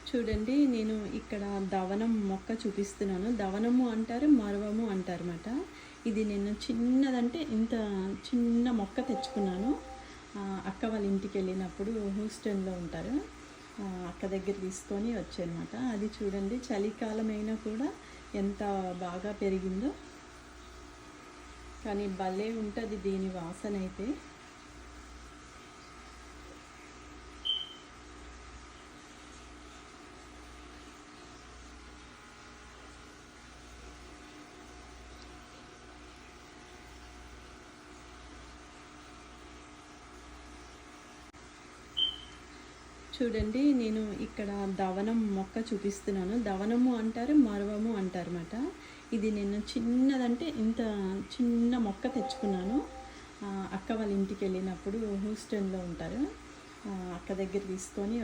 చూడండి, నేను ఇక్కడ దవనం మొక్క చూపిస్తున్నాను. దవనము అంటారు, మరవము అంటారన్నమాట. ఇది నేను చిన్నదంటే ఇంత చిన్న మొక్క తెచ్చుకున్నాను. అక్క వాళ్ళ ఇంటికెళ్ళినప్పుడు హూస్టన్‌లో ఉంటారు. అక్క దగ్గర తీసుకొని వచ్చానమాట. అది చూడండి, చలికాలం అయినా కూడా ఎంత బాగా పెరిగిందో. కానీ భలే ఉంటది దీని వాసనైతే. చూడండి, నేను ఇక్కడ దవనం మొక్క చూపిస్తున్నాను. దవనము అంటారు, మరవము అంటారన్నమాట. ఇది నేను చిన్నదంటే ఇంత చిన్న మొక్క తెచ్చుకున్నాను. అక్క వాళ్ళ ఇంటికెళ్ళినప్పుడు హూస్టన్‌లో ఉంటారు. అక్క దగ్గర తీసుకొని